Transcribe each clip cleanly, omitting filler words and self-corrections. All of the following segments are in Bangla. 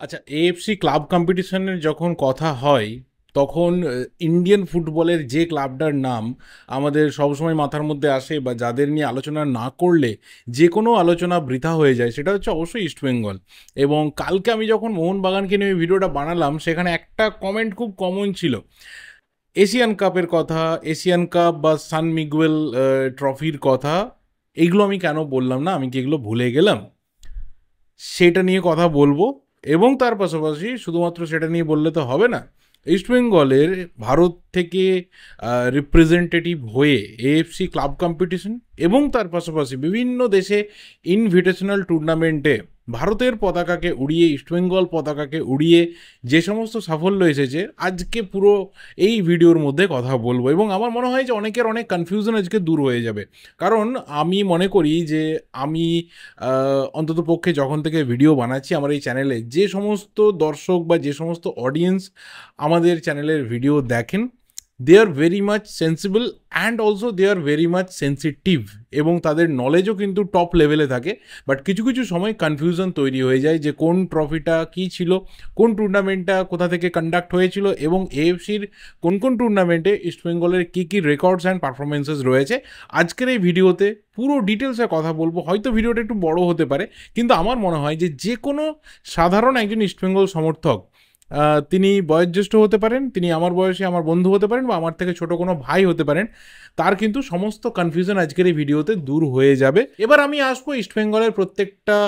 আচ্ছা, এএফসি ক্লাব কম্পিটিশনের যখন কথা হয় তখন ইন্ডিয়ান ফুটবলের যে ক্লাবটার নাম আমাদের সবসময় মাথার মধ্যে আসে বা যাদের নিয়ে আলোচনা না করলে যে কোনো আলোচনা বৃথা হয়ে যায় সেটা হচ্ছে অবশ্যই ইস্টবেঙ্গল। এবং কালকে আমি যখন মোহনবাগানকে নিয়ে এই ভিডিওটা বানালাম সেখানে একটা কমেন্ট খুব কমন ছিল, এশিয়ান কাপের কথা, এশিয়ান কাপ বা সান মিগুয়েল ট্রফির কথা। এইগুলো আমি কেন বললাম না, আমি কি এগুলো ভুলে গেলাম? সেটা নিয়ে কথা বলবো। এবং তার পাশাপাশি শুধুমাত্র সেটা নিয়ে বললে তো হবে না, ইস্টবেঙ্গলের ভারত থেকে রিপ্রেজেন্টেটিভ হয়ে এএফসি ক্লাব কম্পিটিশন এবং তার পাশাপাশি বিভিন্ন দেশে ইনভিটেশনাল টুর্নামেন্টে ভারতের পতাকাকে উড়িয়ে, ইস্টবেঙ্গল পতাকাকে উড়িয়ে যে সমস্ত সাফল্য এসেছে, আজকে পুরো এই ভিডিওর মধ্যে কথা বলবো। এবং আমার মনে হয় যে অনেকের অনেক কনফিউশন আজকে দূর হয়ে যাবে। কারণ আমি মনে করি যে আমি অন্ততপক্ষে যখন থেকে ভিডিও বানাচ্ছি আমার এই চ্যানেলে, যে সমস্ত দর্শক বা যে সমস্ত অডিয়েন্স আমাদের চ্যানেলের ভিডিও দেখেন, they are very much sensible and also they are very much sensitive, এবং তাদের নলেজও কিন্তু টপ লেভেলে থাকে। বাট কিছু কিছু সময় কনফিউশন তৈরি হয়ে যায় যে কোন ট্রফিটা কী ছিল, কোন টুর্নামেন্টটা কোথা থেকে কন্ডাক্ট হয়েছিল, এবং এএফসির কোন কোন টুর্নামেন্টে ইস্টবেঙ্গলের কী কী রেকর্ডস অ্যান্ড পারফরমেন্সেস রয়েছে। আজকের এই ভিডিওতে পুরো ডিটেলসে কথা বলবো। হয়তো ভিডিওটা একটু বড় হতে পারে, কিন্তু আমার মনে হয় যে যে কোনো সাধারণ একজন ইস্টবেঙ্গল সমর্থক, তিনি বয়োজ্যেষ্ঠ হতে পারেন, তিনি আমার বয়সে আমার বন্ধু হতে পারেন, বা আমার থেকে ছোট কোনো ভাই হতে পারেন, তার কিন্তু সমস্ত কনফিউশন আজকের এই ভিডিওতে দূর হয়ে যাবে। এবার আমি আসবো ইস্টবেঙ্গলের প্রত্যেকটা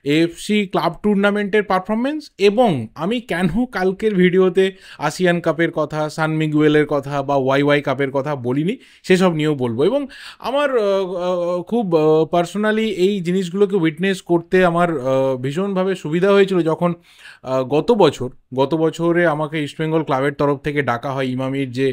এএফসি ক্লাব টুর্নামেন্টের পারফরমেন্স, এবং আমি কেন কালকের ভিডিওতে আসিয়ান কাপের কথা, সান মিগুয়েলের কথা বা ওয়াই কাপের কথা বলিনি সেসব নিয়েও বলবো। এবং আমার খুব পার্সোনালি এই জিনিসগুলোকে উইটনেস করতে আমার ভীষণভাবে সুবিধা হয়েছিল যখন গত বছরে আমাকে ইস্টবেঙ্গল ক্লাবের তরফ থেকে ডাকা হয় ইমামির যে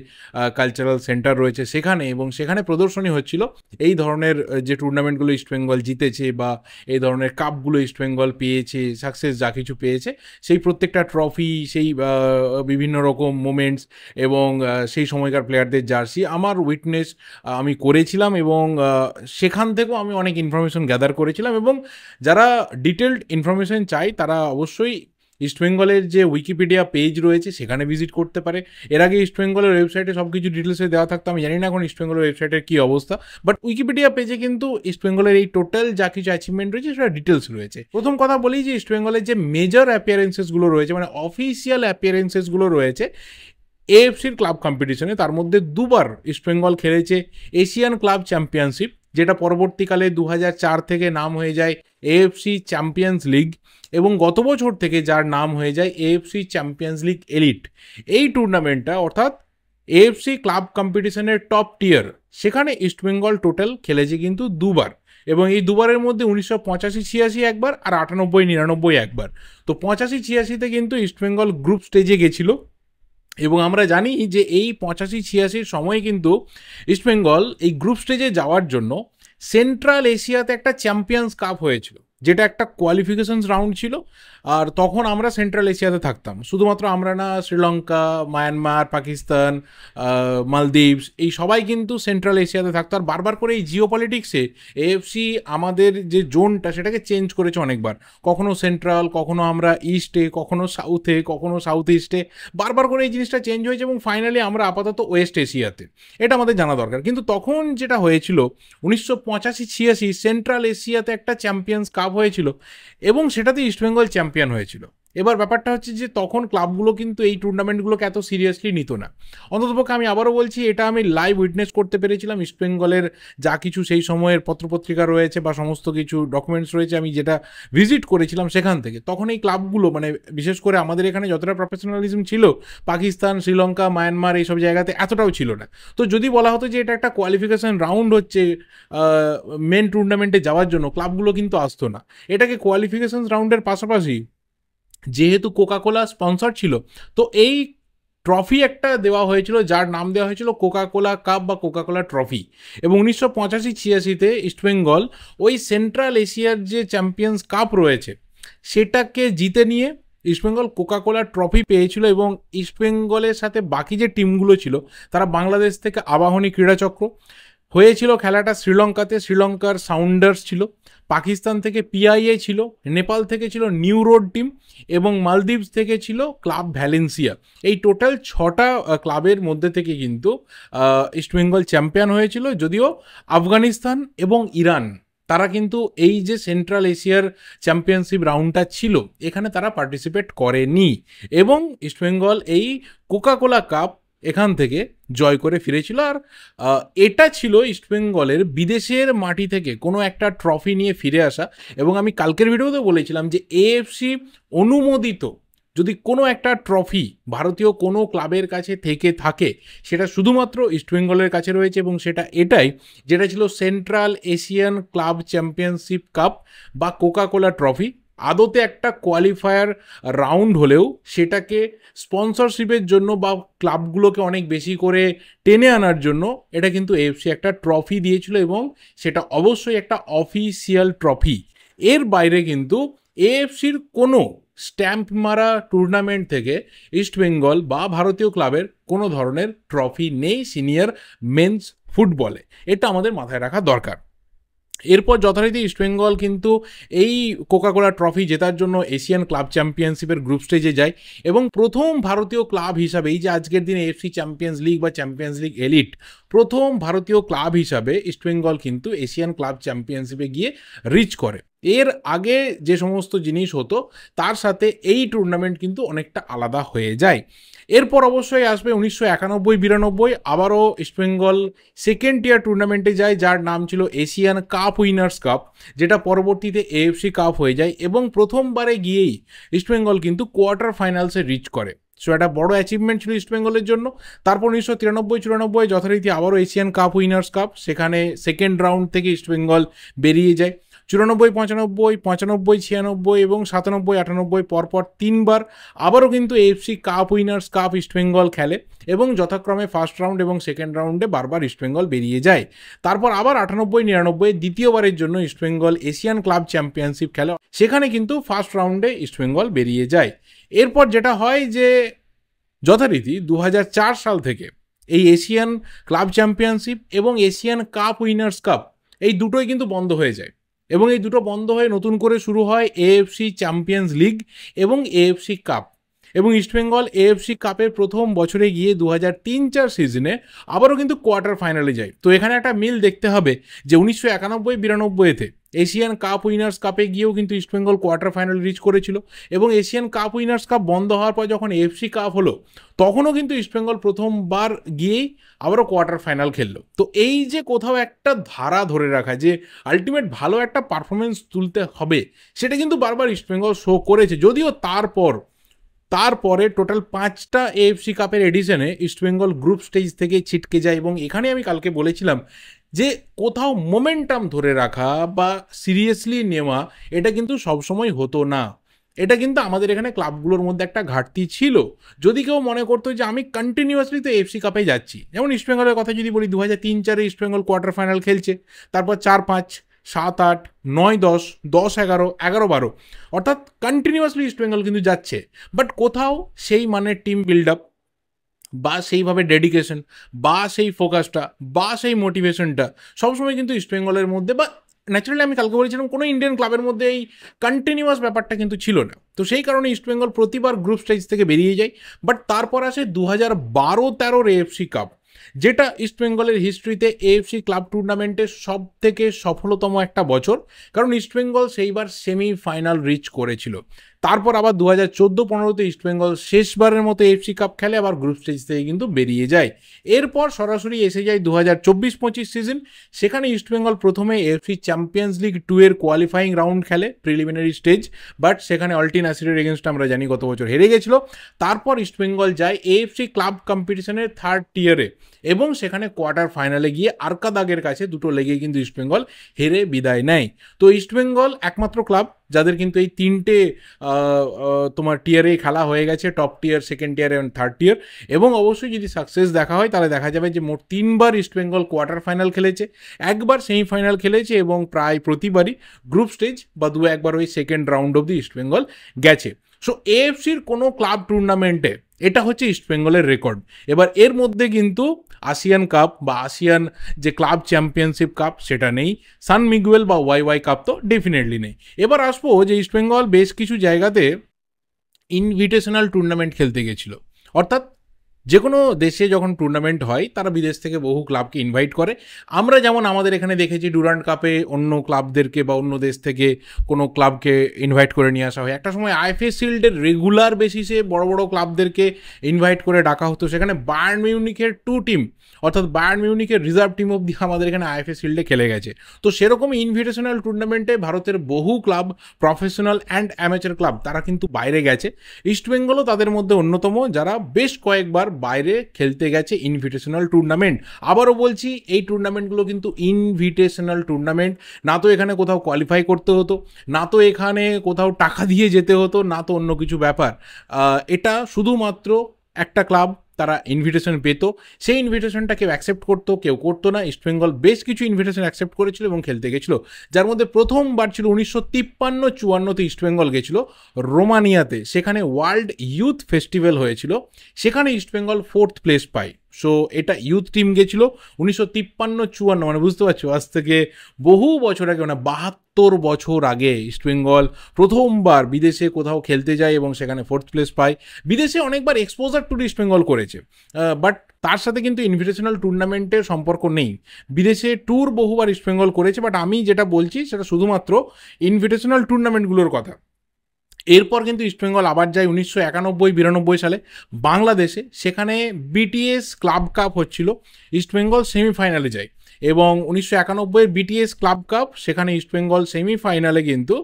কালচারাল সেন্টার রয়েছে সেখানে, এবং সেখানে প্রদর্শনী হচ্ছিল এই ধরনের যে টুর্নামেন্টগুলো ইস্টবেঙ্গল জিতেছে বা এই ধরনের কাপগুলো ইস্টবেঙ্গল পেয়েছে, সাকসেস যা কিছু পেয়েছে, সেই প্রত্যেকটা ট্রফি, সেই বিভিন্ন রকম মোমেন্টস এবং সেই সময়কার প্লেয়ারদের জার্সি আমার উইটনেস আমি করেছিলাম। এবং সেখান থেকেও আমি অনেক ইনফরমেশন গ্যাদার করেছিলাম। এবং যারা ডিটেলড ইনফরমেশন চাই তারা অবশ্যই ইস্টবেঙ্গলের যে উইকিপিডিয়া পেজ রয়েছে সেখানে ভিজিট করতে পারে। এর আগে ইস্টবেঙ্গলের ওয়েবসাইটে সব কিছু ডিটেলসে দেওয়া থাকতো, আমি জানি না এখন ইস্টবেঙ্গলের ওয়েবসাইটের কী অবস্থা, বাট উইকিপিডিয়া পেজে কিন্তু ইস্টবেঙ্গলের এই টোটাল যা কিছু অ্যাচিভমেন্ট রয়েছে সেটা ডিটেলস রয়েছে। প্রথম কথা বলি যে ইস্টবেঙ্গলের যে মেজর অ্যাপিয়ারেন্সেসগুলো রয়েছে, মানে অফিসিয়াল অ্যাপিয়ারেন্সেসগুলো রয়েছে এএফসির ক্লাব কম্পিটিশনে, তার মধ্যে দুবার ইস্টবেঙ্গল খেলেছে এশিয়ান ক্লাব চ্যাম্পিয়নশিপ, যেটা পরবর্তীকালে 2004 থেকে নাম হয়ে যায় এএফসি চ্যাম্পিয়ন্স লিগ, এবং গত বছর থেকে যার নাম হয়ে যায় এএফসি চ্যাম্পিয়ন্স লিগ এলিট। এই টুর্নামেন্টটা অর্থাৎ এএফসি ক্লাব কম্পিটিশনের টপ টিয়ার, সেখানে ইস্টবেঙ্গল টোটাল খেলেছে কিন্তু দুবার। এবং এই দুবারের মধ্যে 1985-86 একবার আর 98-99 একবার। তো 85-86-তে কিন্তু ইস্টবেঙ্গল গ্রুপ স্টেজে গেছিল, এবং আমরা জানি যে এই 85-86 সময় কিন্তু ইস্টবেঙ্গল এই গ্রুপ স্টেজে যাওয়ার জন্য সেন্ট্রাল এশিয়াতে একটা চ্যাম্পিয়ন্স কাপ হয়েছিল, যেটা একটা কোয়ালিফিকেশনস রাউন্ড ছিল। আর তখন আমরা সেন্ট্রাল এশিয়াতে থাকতাম, শুধুমাত্র আমরা না, শ্রীলঙ্কা, মায়ানমার, পাকিস্তান, মালদ্বীপস, এই সবাই কিন্তু সেন্ট্রাল এশিয়াতে থাকতো। আর বারবার করে এই জিও পলিটিক্সে এএফসি আমাদের যে জোনটা সেটাকে চেঞ্জ করেছে অনেকবার, কখনো সেন্ট্রাল, কখনো আমরা ইস্টে, কখনো সাউথে, কখনো সাউথ ইস্টে, বারবার করে এই জিনিসটা চেঞ্জ হয়েছে, এবং ফাইনালি আমরা আপাতত ওয়েস্ট এশিয়াতে। এটা আমাদের জানা দরকার। কিন্তু তখন যেটা হয়েছিল 1985-86 সেন্ট্রাল এশিয়াতে একটা চ্যাম্পিয়ন্স কাপ হয়েছিল, এবং সেটাতে ইস্টবেঙ্গল চ্যাম্পিয়ন হয়েছিল। এবার ব্যাপারটা হচ্ছে যে তখন ক্লাবগুলো কিন্তু এই টুর্নামেন্টগুলোকে এত সিরিয়াসলি নিত না। অন্ততপক্ষে আমি আবারও বলছি, এটা আমি লাইভ উইটনেস করতে পেরেছিলাম। ইস্টবেঙ্গলের যা কিছু সেই সময়ের পত্রপত্রিকা রয়েছে বা সমস্ত কিছু ডকুমেন্টস রয়েছে, আমি যেটা ভিজিট করেছিলাম সেখান থেকে, তখন এই ক্লাবগুলো, মানে বিশেষ করে আমাদের এখানে যতটা প্রফেশনালিজম ছিল, পাকিস্তান, শ্রীলঙ্কা, মায়ানমার এইসব জায়গাতে এতটাও ছিল না। তো যদি বলা হতো যে এটা একটা কোয়ালিফিকেশন রাউন্ড হচ্ছে মেন টুর্নামেন্টে যাওয়ার জন্য, ক্লাবগুলো কিন্তু আসতো না। এটাকে কোয়ালিফিকেশন রাউন্ডের পাশাপাশি যেহেতু কোকাকোলা স্পন্সর ছিল, তো এই ট্রফি একটা দেওয়া হয়েছিল যার নাম দেওয়া হয়েছিল কোকাকোলা কাপ বা কোকাকোলা ট্রফি। এবং 1985-86-তে ইস্টবেঙ্গল ওই সেন্ট্রাল এশিয়ার যে চ্যাম্পিয়ন্স কাপ রয়েছে সেটাকে জিতে নিয়ে ইস্টবেঙ্গল কোকাকোলা ট্রফি পেয়েছিল। এবং ইস্টবেঙ্গলের সাথে বাকি যে টিমগুলো ছিল, তারা বাংলাদেশ থেকে আবাহনী ক্রীড়াচক্র, হয়েছিল খেলাটা শ্রীলঙ্কাতে, শ্রীলঙ্কার সাউন্ডার্স ছিল, পাকিস্তান থেকে পিআইএ ছিল, নেপাল থেকে ছিল নিউ রোড টিম এবং মালদ্বীপস থেকে ছিল ক্লাব ভ্যালেন্সিয়া। এই টোটাল 6টা ক্লাবের মধ্যে থেকে কিন্তু ইস্টবেঙ্গল চ্যাম্পিয়ন হয়েছিল, যদিও আফগানিস্তান এবং ইরান তারা কিন্তু এই যে সেন্ট্রাল এশিয়ার চ্যাম্পিয়নশিপ রাউন্ডটা ছিল এখানে তারা পার্টিসিপেট করেনি, এবং ইস্টবেঙ্গল এই কোকাকোলা কাপ এখান থেকে জয় করে ফিরেছিল। আর এটা ছিল ইস্টবেঙ্গলের বিদেশের মাটি থেকে কোনো একটা ট্রফি নিয়ে ফিরে আসা। এবং আমি কালকের ভিডিওতে বলেছিলাম যে এএফসি অনুমোদিত যদি কোনো একটা ট্রফি ভারতীয় কোনো ক্লাবের কাছে থেকে থাকে সেটা শুধুমাত্র ইস্টবেঙ্গলের কাছে রয়েছে, এবং সেটা এটাই, যেটা ছিল central Asian club championship cup বা কোকাকোলা ট্রফি। আদতে একটা কোয়ালিফায়ার রাউন্ড হলেও সেটাকে স্পন্সরশিপের জন্য বা ক্লাবগুলোকে অনেক বেশি করে টেনে আনার জন্য এটা কিন্তু এএফসি একটা ট্রফি দিয়েছিল, এবং সেটা অবশ্যই একটা অফিসিয়াল ট্রফি। এর বাইরে কিন্তু এএফসির কোনো স্ট্যাম্প মারা টুর্নামেন্ট থেকে ইস্টবেঙ্গল বা ভারতীয় ক্লাবের কোনো ধরনের ট্রফি নেই সিনিয়র মেন্স ফুটবলে, এটা আমাদের মাথায় রাখা দরকার। এরপর যথারীতি ইস্টবেঙ্গল কিন্তু এই কোকাকোলা ট্রফি জেতার জন্য এশিয়ান ক্লাব চ্যাম্পিয়নশিপের গ্রুপ স্টেজে যায়, এবং প্রথম ভারতীয় ক্লাব হিসাবে এই যে আজকের দিনে এফসি চ্যাম্পিয়ন্স লিগ বা চ্যাম্পিয়ন্স লিগ এলিট, প্রথম ভারতীয় ক্লাব হিসাবে ইস্টবেঙ্গল কিন্তু এশিয়ান ক্লাব চ্যাম্পিয়নশিপে গিয়ে রিচ করে। এর আগে যে সমস্ত জিনিস হতো তার সাথে এই টুর্নামেন্ট কিন্তু অনেকটা আলাদা হয়ে যায়। এরপর অবশ্যই আসবে 1991-92, আবারও ইস্টবেঙ্গল সেকেন্ড টিয়ার টুর্নামেন্টে যায় যার নাম ছিল এশিয়ান কাপ উইনার্স কাপ, যেটা পরবর্তীতে এএফসি কাপ হয়ে যায়, এবং প্রথমবারে গিয়েই ইস্টবেঙ্গল কিন্তু কোয়ার্টার ফাইনালসে রিচ করে। সো একটা বড় অ্যাচিভমেন্ট ছিল ইস্টবেঙ্গলের জন্য। তারপর 1993-94 যথারীতি আবারও এশিয়ান কাপ উইনার্স কাপ, সেখানে সেকেন্ড রাউন্ড থেকে ইস্টবেঙ্গল বেরিয়ে যায়। 94-95, 95-96 এবং 97-98 পরপর 3বার আবারও কিন্তু AFC cup winners cup East Bengal খেলে, এবং যথাক্রমে ফার্স্ট রাউন্ড এবং সেকেন্ড রাউন্ডে বারবার ইস্টবেঙ্গল বেরিয়ে যায়। তারপর আবার 98-99 দ্বিতীয়বারের জন্য ইস্টবেঙ্গল এশিয়ান ক্লাব চ্যাম্পিয়নশিপ খেলে, সেখানে কিন্তু ফার্স্ট রাউন্ডে ইস্টবেঙ্গল বেরিয়ে যায়। এরপর যেটা হয় যে যথারীতি 2004 সাল থেকে এই এশিয়ান ক্লাব চ্যাম্পিয়নশিপ এবং এশিয়ান কাপ উইনার্স কাপ এই দুটোই কিন্তু বন্ধ হয়ে যায়, এবং এই দুটো বন্ধ হয়ে নতুন করে শুরু হয় এএফসি চ্যাম্পিয়ন্স লিগ এবং এএফসি কাপ। এবং ইস্টবেঙ্গল এএফসি কাপের প্রথম বছরে গিয়ে 2003-04 সিজনে আবারও কিন্তু কোয়ার্টার ফাইনালে যায়। তো এখানে একটা মিল দেখতে হবে যে 1991-92-তে এশিয়ান কাপ উইনার্স কাপে গিয়েও কিন্তু ইস্টবেঙ্গল কোয়ার্টার ফাইনাল রিচ করেছিল, এবং এশিয়ান কাপ উইনার্স কাপ বন্ধ হওয়ার পর যখন এএফসি কাপ হলো তখনও কিন্তু ইস্টবেঙ্গল প্রথমবার গিয়েই আবারও কোয়ার্টার ফাইনাল খেললো। তো এই যে কোথাও একটা ধারা ধরে রাখা যে আলটিমেট ভালো একটা পারফরমেন্স তুলতে হবে, সেটা কিন্তু বারবার ইস্টবেঙ্গল শো করেছে। যদিও তারপরে টোটাল 5টা এএফসি কাপের এডিশনে ইস্টবেঙ্গল গ্রুপ স্টেজ থেকে ছিটকে যায়, এবং এখানে আমি কালকে বলেছিলাম যে কোথাও মোমেন্টাম ধরে রাখা বা সিরিয়াসলি নেওয়া এটা কিন্তু সবসময় হতো না। এটা কিন্তু আমাদের এখানে ক্লাবগুলোর মধ্যে একটা ঘাটতি ছিল। যদি কেউ মনে করতো যে আমি কন্টিনিউয়াসলি তো এফসি কাপে যাচ্ছি, যেমন ইস্টবেঙ্গলের কথা যদি বলি 2003-04 ইস্টবেঙ্গল কোয়ার্টার ফাইনাল খেলছে, তারপর 4-5, 7-8, 9-10, 10-11, 11-12, অর্থাৎ কন্টিনিউয়াসলি ইস্টবেঙ্গল কিন্তু যাচ্ছে, বাট কোথাও সেই মানের টিম বিল্ড আপ বা সেইভাবে ডেডিকেশন বা সেই ফোকাসটা বা সেই মোটিভেশনটা সবসময় কিন্তু ইস্টবেঙ্গলের মধ্যে, বা ন্যাচারালি আমি কালকে বলেছিলাম কোনো ইন্ডিয়ান ক্লাবের মধ্যে এই কন্টিনিউয়াস ব্যাপারটা কিন্তু ছিল না। তো সেই কারণে ইস্টবেঙ্গল প্রতিবার গ্রুপ স্টেজ থেকে বেরিয়ে যায়। বাট তারপর আসে 2012-13 এএফসি কাপ, যেটা ইস্টবেঙ্গলের হিস্ট্রিতে এএফসি ক্লাব টুর্নামেন্টের সব থেকে সফলতম একটা বছর, কারণ ইস্টবেঙ্গল সেইবার সেমিফাইনাল রিচ করেছিল। তারপর আবার 2014-15-তে ইস্টবেঙ্গল শেষবারের মতো এএফসি কাপ খেলে, আবার গ্রুপ স্টেজ থেকে কিন্তু বেরিয়ে যায়। এরপর সরাসরি এসে যায় 2024-25 সিজন, সেখানে ইস্টবেঙ্গল প্রথমে এএফসি চ্যাম্পিয়ন্স লিগ 2 এর কোয়ালিফাইং রাউন্ড খেলে, প্রিলিমিনারি স্টেজ, বাট সেখানে অল্টি নাসিরের এগেনস্ট আমরা জানি গত বছর হেরে গেছিল। তারপর ইস্টবেঙ্গল যায় এএফসি ক্লাব কম্পিটিশনের 3rd টিয়ারে, এবং সেখানে কোয়ার্টার ফাইনালে গিয়ে আরকাদাগের কাছে দুটো লেগে কিন্তু ইস্টবেঙ্গল হেরে বিদায় নেয়। তো ইস্টবেঙ্গল একমাত্র ক্লাব যাদের কিন্তু এই 3টে তোমার টিয়ারে খেলা হয়ে গেছে, টপ টিয়ার, সেকেন্ড টিয়ার এবং 3rd টিয়ার। এবং অবশ্যই যদি সাকসেস দেখা হয় তাহলে দেখা যাবে যে মোট 3বার ইস্টবেঙ্গল কোয়ার্টার ফাইনাল খেলেছে, একবার সেমিফাইনাল খেলেছে, এবং প্রায় প্রতিবারই গ্রুপ স্টেজ বা 2-1বার ওই সেকেন্ড রাউন্ড অব্দি ইস্টবেঙ্গল গেছে। সো এএফসির কোনো ক্লাব টুর্নামেন্টে এটা হচ্ছে ইস্টবেঙ্গলের রেকর্ড। এবার এর মধ্যে কিন্তু আসিয়ান কাপ বা আসিয়ান যে ক্লাব চ্যাম্পিয়নশিপ কাপ সেটা নেই, সান মিগুয়েল বা ওয়াই কাপ তো ডেফিনেটলি নেই। এবার আসবো যে ইস্টবেঙ্গল বেশ কিছু জায়গাতে ইনভিটেশনাল টুর্নামেন্ট খেলতে গেছিল, অর্থাৎ যে কোনো দেশে যখন টুর্নামেন্ট হয় তারা বিদেশ থেকে বহু ক্লাবকে ইনভাইট করে। আমরা যেমন আমাদের এখানে দেখেছি ডুরান্ড কাপে অন্য ক্লাবদেরকে বা অন্য দেশ থেকে কোনো ক্লাবকে ইনভাইট করে নিয়ে আসা হয়। একটা সময় আইএফএ শিল্ডের রেগুলার বেসিসে বড় বড় ক্লাবদেরকে ইনভাইট করে ডাকা হতো, সেখানে বায়ার্ন মিউনিখের 2 টিম অর্থাৎ বায়ার্ন মিউনিখের রিজার্ভ টিম অবধি আমাদের এখানে আইএফএ শিল্ডে খেলে গেছে। তো সেরকম ইনভিটেশনাল টুর্নামেন্টে ভারতের বহু club, professional and amateur club, তারা কিন্তু বাইরে গেছে। ইস্টবেঙ্গলও তাদের মধ্যে অন্যতম যারা বেশ কয়েকবার বাইরে খেলতে গেছে ইনভিটেশনাল টুর্নামেন্ট। আবারও বলছি, এই টুর্নামেন্টগুলো কিন্তু ইনভিটেশনাল টুর্নামেন্ট, না তো এখানে কোথাও কোয়ালিফাই করতে হতো, না তো এখানে কোথাও টাকা দিয়ে যেতে হতো, না তো অন্য কিছু ব্যাপার। এটা শুধুমাত্র একটা ক্লাব তারা ইনভিটেশন পেত, সেই ইনভিটেশনটা কেউ অ্যাকসেপ্ট করতো, কেউ করতো না। ইস্টবেঙ্গল বেশ কিছু ইনভিটেশন অ্যাকসেপ্ট করেছিল এবং খেলতে গেছিলো, যার মধ্যে প্রথমবার ছিল 1953-54 ইস্টবেঙ্গল গেছিল রোমানিয়াতে, সেখানে ওয়ার্ল্ড ইউথ ফেস্টিভ্যাল হয়েছিল, সেখানে ইস্টবেঙ্গল 4th প্লেস পায়। সো এটা ইউথ টিম গেছিল 1953-54, মানে বুঝতে পারছো আজ থেকে বহু বছর আগে, মানে 72 বছর আগে ইস্টবেঙ্গল প্রথমবার বিদেশে কোথাও খেলতে যায় এবং সেখানে 4th প্লেস পায়। বিদেশে অনেকবার এক্সপোজার ট্যুর ইস্টবেঙ্গল করেছে, বাট তার সাথে কিন্তু ইনভিটেশনাল টুর্নামেন্টের সম্পর্ক নেই। বিদেশে ট্যুর বহুবার ইস্টবেঙ্গল করেছে, বাট আমি যেটা বলছি সেটা শুধুমাত্র ইনভিটেশনাল টুর্নামেন্টগুলোর কথা। এরপর কিন্তু ইস্টবেঙ্গল আবার যায় 1991-92 সালে বাংলাদেশে, সেখানে বিটিএস ক্লাব কাপ হচ্ছিল, ইস্টবেঙ্গল সেমিফাইনালে যায় এবং 1991 বিটিএস ক্লাব কাপ, সেখানে ইস্টবেঙ্গল সেমিফাইনালে কিন্তু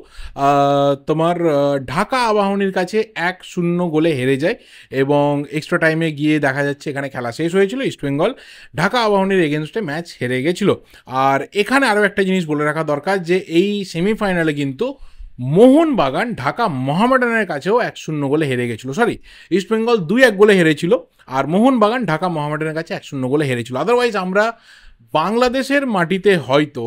তোমার ঢাকা আবাহনীর কাছে 1-0 গোলে হেরে যায় এবং এক্সট্রা টাইমে গিয়ে দেখা যাচ্ছে এখানে খেলা শেষ হয়েছিল, ইস্টবেঙ্গল ঢাকা আবাহনীর এগেনস্টে ম্যাচ হেরে গেছিল। আর এখানে আরও একটা জিনিস বলে রাখা দরকার যে এই সেমিফাইনালে কিন্তু মোহনবাগান ঢাকা মোহামেডানের কাছেও 1-0 গোলে হেরে গেছিল। সরি, ইস্টবেঙ্গল 2-1 গোলে হেরেছিল আর মোহনবাগান ঢাকা মোহামেডানের কাছে 1-0 গোলে হেরেছিল। আদারওয়াইজ আমরা বাংলাদেশের মাটিতে হয়তো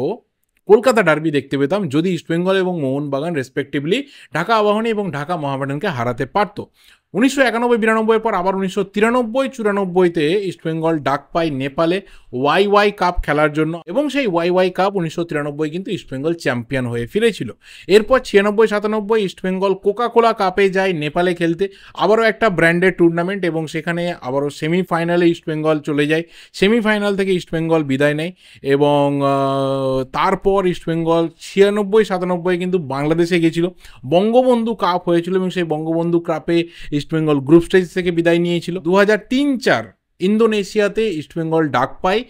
কলকাতা ডার্বি দেখতে পেতাম যদি ইস্টবেঙ্গল এবং মোহনবাগান রেসপেক্টিভলি ঢাকা আবাহনী এবং ঢাকা মোহামেডানকে হারাতে পারত। 1991-92 পর আবার 1993-94-তে ইস্টবেঙ্গল ডাক পায় নেপালে ওয়াই কাপ খেলার জন্য এবং সেই ওয়াই কাপ 1993 কিন্তু ইস্টবেঙ্গল চ্যাম্পিয়ন হয়ে ফিরেছিল। এরপর 96-97 ইস্টবেঙ্গল কোকা-কোলা কাপে যায় নেপালে খেলতে, আবারও একটা ব্র্যান্ডেড টুর্নামেন্ট এবং সেখানে আবারও সেমিফাইনালে ইস্টবেঙ্গল চলে যায়, সেমিফাইনাল থেকে ইস্টবেঙ্গল বিদায় নেয় এবং তারপর ইস্টবেঙ্গল 96-97 কিন্তু বাংলাদেশে গেছিল, বঙ্গবন্ধু কাপ হয়েছিল এবং সেই বঙ্গবন্ধু কাপে ইস্টবেঙ্গল গ্রুপ স্টেজ থেকে বিদায় নিয়েছিল। 2003-04 ইন্দোনেশিয়াতে ইস্টবেঙ্গল ডাক পায়।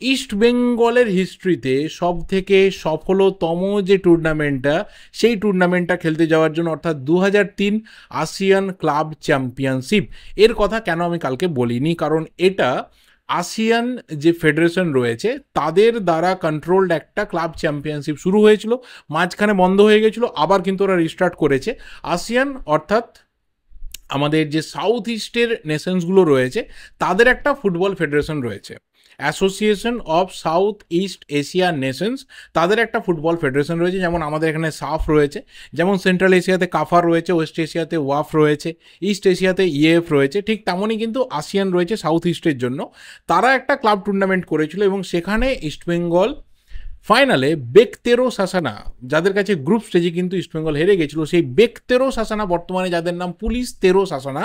ইস্টবেঙ্গলের হিস্ট্রিতে সব থেকে সফলতম যে টুর্নামেন্টটা, সেই টুর্নামেন্টটা খেলতে যাওয়ার জন্য, অর্থাৎ 2003 আসিয়ান ক্লাব চ্যাম্পিয়নশিপ। এর কথা কেন আমি কালকে বলিনি, কারণ এটা আসিয়ান যে ফেডারেশন রয়েছে তাদের দ্বারা কন্ট্রোলড একটা ক্লাব চ্যাম্পিয়নশিপ শুরু হয়েছিল, মাঝখানে বন্ধ হয়ে গেছিল, আবার কিন্তু ওরা রিস্টার্ট করেছে। আসিয়ান অর্থাৎ আমাদের যে সাউথ ইস্টের নেশনসগুলো রয়েছে তাদের একটা ফুটবল ফেডারেশন রয়েছে, association of south east Asia Nations, তাদের একটা ফুটবল ফেডারেশন রয়েছে। যেমন আমাদের এখানে সাফ রয়েছে, যেমন সেন্ট্রাল এশিয়াতে কাফার রয়েছে, ওয়েস্ট এশিয়াতে ওয়াফ রয়েছে, ইস্ট এশিয়াতে ইএফ রয়েছে, ঠিক তেমনই কিন্তু আসিয়ান রয়েছে সাউথ ইস্টের জন্য। তারা একটা ক্লাব টুর্নামেন্ট করেছিল এবং সেখানে ইস্টবেঙ্গল ফাইনালে বেকতেরো সাসানা, যাদের কাছে গ্রুপ স্টেজে কিন্তু ইস্টবেঙ্গল হেরে গেছিল, সেই বেকতেরো সাসানা, বর্তমানে যাদের নাম পুলিশ তেরো সাসানা,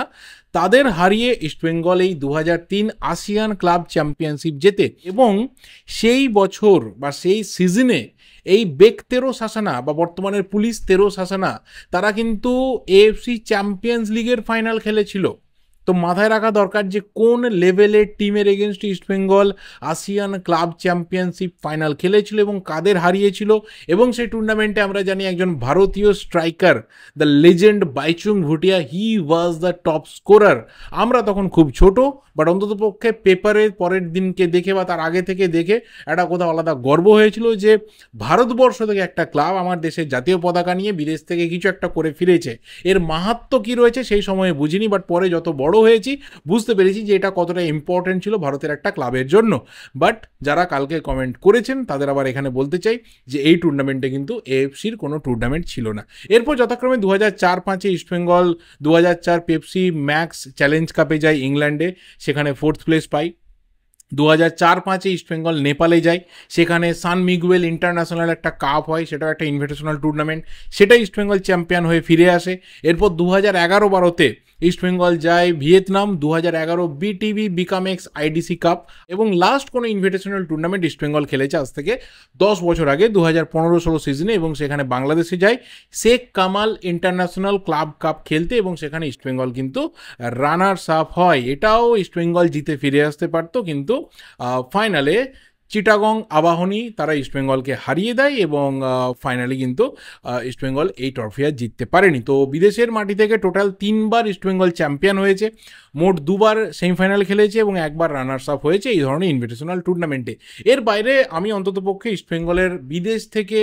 তাদের হারিয়ে ইস্টবেঙ্গল এই 2003 আসিয়ান ক্লাব চ্যাম্পিয়নশিপ জেতে এবং সেই বছর বা সেই সিজনে এই বেকতেরো সাসানা বা বর্তমানের পুলিশ তেরো সাসানা তারা কিন্তু এএফসি চ্যাম্পিয়ন্স লিগের ফাইনাল খেলেছিল। তো মাথায় রাখা দরকার যে কোন লেভেলের টিমের against East Bengal ASEAN club championship final খেলেছিল এবং কাদের হারিয়েছিল। এবং সেই টুর্নামেন্টে আমরা জানি একজন ভারতীয় striker, the legend Baichung Bhutia, he was the top scorer. আমরা তখন খুব ছোট, বাট অন্ততপক্ষে পেপারে পরের দিনকে দেখে বা তার আগে থেকে দেখে একটা কোথাও আলাদা গর্ব হয়েছিল যে ভারতবর্ষ থেকে একটা ক্লাব আমার দেশের জাতীয় পতাকা নিয়ে বিদেশ থেকে কিছু একটা করে ফিরেছে। এর মাহাত্ম্য কী রয়েছে সেই সময়ে বুঝিনি, বাট পরে যত বড় হয়েছি বুঝতে পেরেছি যে এটা কতটা ইম্পর্টেন্ট ছিল ভারতের একটা ক্লাবের জন্য। বাট যারা কালকে কমেন্ট করেছেন তাদের আবার এখানে বলতে চাই যে এই টুর্নামেন্টে কিন্তু এএফসির কোনো টুর্নামেন্ট ছিল না। এরপর যথাক্রমে 2004-05 ইস্টবেঙ্গল 2004 পেপসি ম্যাক্স চ্যালেঞ্জ কাপে যায় ইংল্যান্ডে, সেখানে 4th প্লেস পাই। 2004-05 ইস্টবেঙ্গল নেপালে যায়, সেখানে সান মিগুয়েল ইন্টারন্যাশনাল একটা কাপ হয়, সেটাও একটা ইনভিটেশনাল টুর্নামেন্ট, সেটা ইস্টবেঙ্গল চ্যাম্পিয়ন হয়ে ফিরে আসে। এরপর 2011-12 ইস্টবেঙ্গল যায় ভিয়েতনাম, 2011 বিটিভি বিকামেক্স আইডিসি কাপ, এবং লাস্ট কোনো ইনভিটেশনাল টুর্নামেন্ট ইস্টবেঙ্গল খেলেছে আজ থেকে 10 বছর আগে 2015-16 সিজনে, এবং সেখানে বাংলাদেশে যায় Sheikh Kamal international club cup খেলতে, এবং সেখানে ইস্টবেঙ্গল কিন্তু রানার্স আপ হয়। এটাও ইস্টবেঙ্গল জিতে ফিরে আসতে পারতো, কিন্তু ফাইনালে চিটাগং আবাহনী তারা ইস্টবেঙ্গলকে হারিয়ে দেয়, এবং ফাইনালি কিন্তু ইস্টবেঙ্গল এই ট্রফি আর জিততে পারেনি। তো বিদেশের মাটি থেকে টোটাল 3বার ইস্টবেঙ্গল চ্যাম্পিয়ন হয়েছে, মোট 2বার সেমিফাইনাল খেলেছে এবং 1বার রানার্স আপ হয়েছে এই ধরনের ইনভিটেশনাল টুর্নামেন্টে। এর বাইরে আমি অন্ততপক্ষে ইস্টবেঙ্গলের বিদেশ থেকে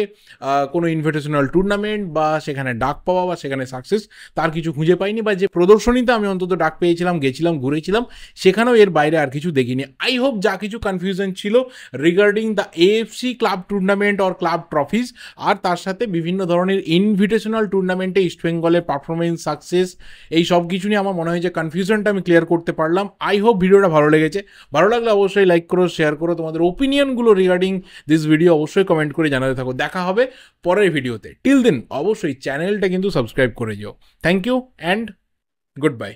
কোনো ইনভিটেশনাল টুর্নামেন্ট বা সেখানে ডাক পাওয়া বা সেখানে সাকসেস তার কিছু খুঁজে পাইনি, বা যে প্রদর্শনীতে আমি অন্তত ডাক পেয়েছিলাম, গেছিলাম, ঘুরেছিলাম, সেখানেও এর বাইরে আর কিছু দেখিনি। আই হোপ যা কিছু কনফিউশন ছিল regarding the AFC club tournament or club trophies, আর তার সাথে বিভিন্ন ধরনের ইনভিটেশনাল টুর্নামেন্টে ইস্টবেঙ্গলের পারফরমেন্স, সাকসেস, এই সব কিছু নিয়ে আমার মনে হয় যে কনফিউশনটা আমি ক্লিয়ার করতে পারলাম। আই হোপ ভিডিওটা ভালো লেগেছে। ভালো লাগলে অবশ্যই লাইক করো, শেয়ার করো, তোমাদের ওপিনিয়নগুলো রিগার্ডিং দিস ভিডিও অবশ্যই কমেন্ট করে জানাতে থাকো। দেখা হবে পরের ভিডিওতে। টিল দেন অবশ্যই চ্যানেলটা কিন্তু সাবস্ক্রাইব করে যেও। Thank you and good by.